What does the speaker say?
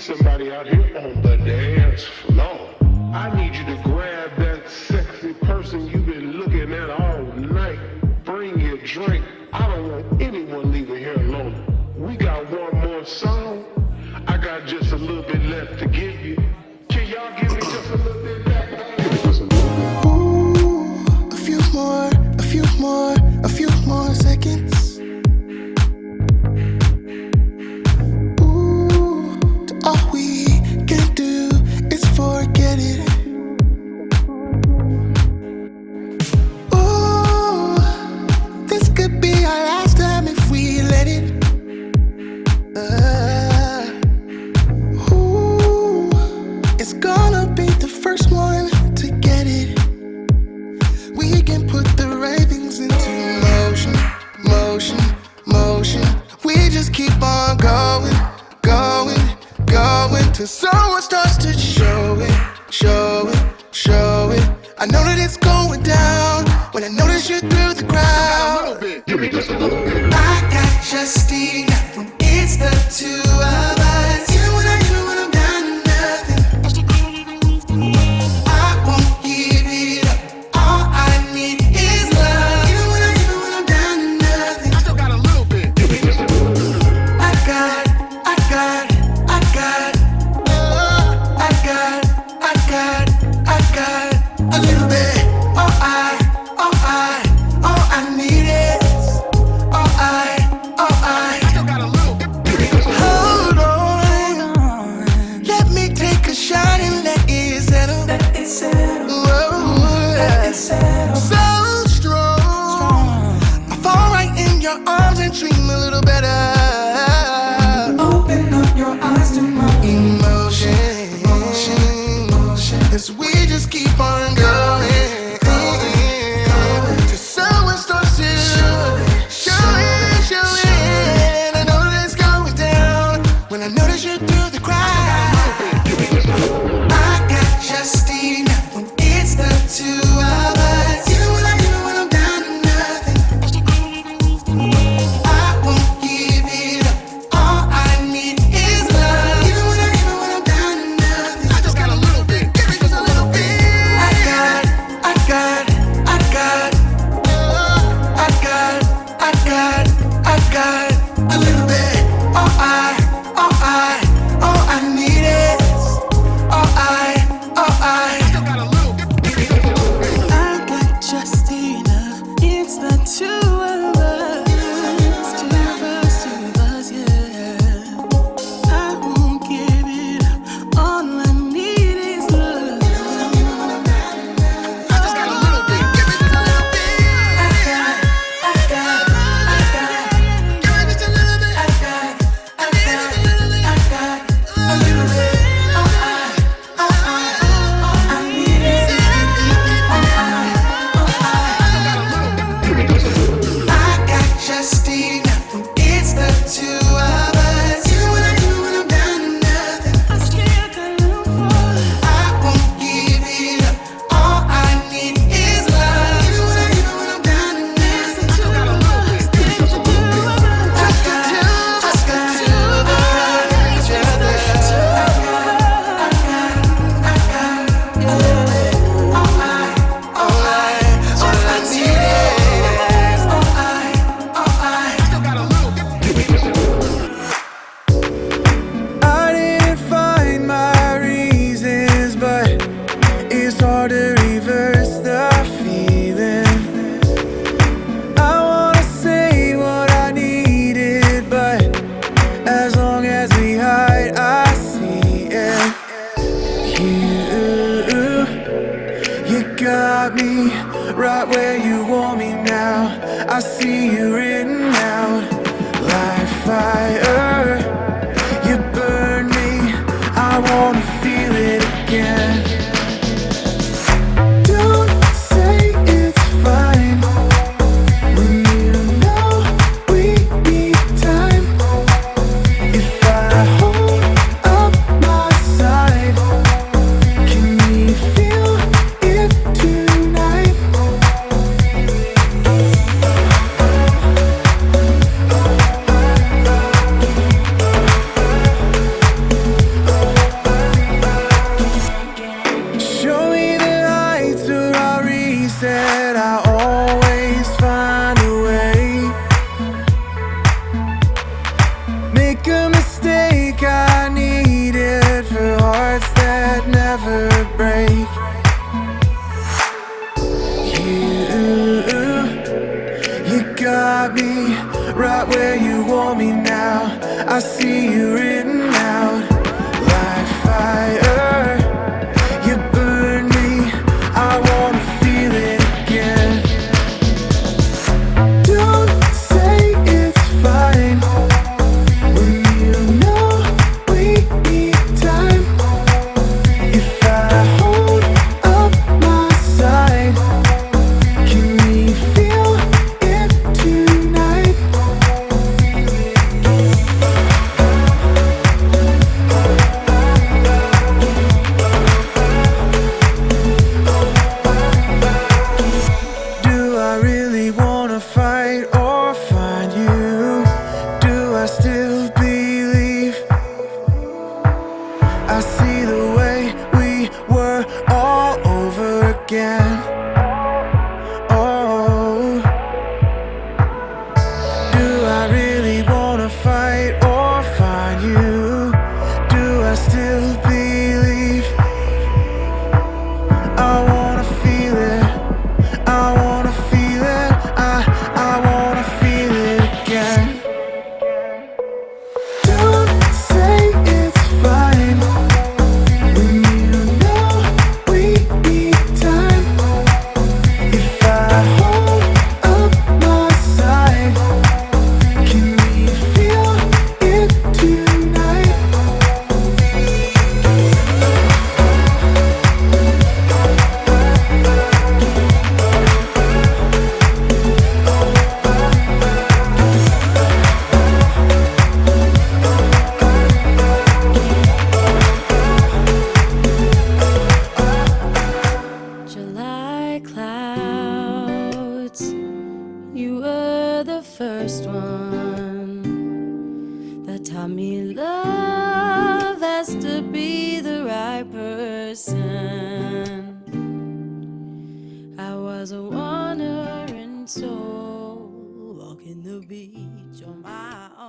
somebody out here on the dance floor. I need you to grab that sexy person you've been looking at all night. Bring your drink. I don't want anyone leaving here alone. We got one more song. I got just a little bit left to give you. Can y'all give me just a little bit back? Ooh, a few more seconds. Ooh, all we can do is forget it. Ooh, this could be our last time if we let it. Ooh, it's gonna be the first one to get it. We can put the right things into motion, motion, motion. We just keep on going, going, going till someone starts to show it, show it, show it. I know that it's going down when I notice you through the crowd. Give me just a little bit. I got just enough when it's the two of us. Even when I'm down to nothing, I won't give it up. All I need is love. Even when I'm down to nothing, I still got a little bit. Give me just a little bit. I got a little bit. All I need is, all I Still got a little bit. Give me just a little bit. hold on. Let me take a shot and let it settle. Whoa, so strong. I fall right in your arms and dream a little better. Open up your eyes to my emotion, motion, motion. As we just keep on going, going, till someone starts to show it. I know that it's going down when I notice you through the crowd. Give me just a little bit. I got just enough when it's the two of us. Even when I'm down to nothing, I won't give it up. All I need is love. Even when I'm down to nothing, I just got a little bit. Give me just a little bit. I got a little bit. All I need is, all I. Still got a little bit. Give me just a little bit. I got just enough. It's the two of us, yeah. I won't give it up. All I need is love. I just got a little bit. Give me just a little bit. Give me just a little bit. I got a little bit. All I need is, Give me just a little bit. I got just enough when it's the two of us. Even when I'm down to nothing, I still got room for I won't give it up. All I need is love. Even when I'm down to nothing, two of us. It's the two of us. just the two of us. Just the two of us. Still got a little bit. Give me just a little bit. I didn't find my reasons, but it's hard to reverse the feeling. I wanna say what I needed, but as long as we hide, I see it. You got me right where you want me now. I see you written out like fire. You burn me, I wanna feel it again. Don't say it's fine when you know we need time. If I hold up my side, can we feel it tonight? see you written out like fire. You burn me, I wanna feel it again. Don't say it's fine when you know we need time. If I hold up my side, can we feel it tonight? Do I really wanna fight or find you? Do I still believe? I see the way we were all over again. Oh, do I really wanna fight or find you? Do I still believe? I wanna feel it. I wanna feel it. I wanna feel it again. Don't say it's fine when you know we need time. If I hold up my side, can we feel it tonight? July clouds, you were the first one that taught me love has to be the right person. I was a wandering soul walking the beach on my own.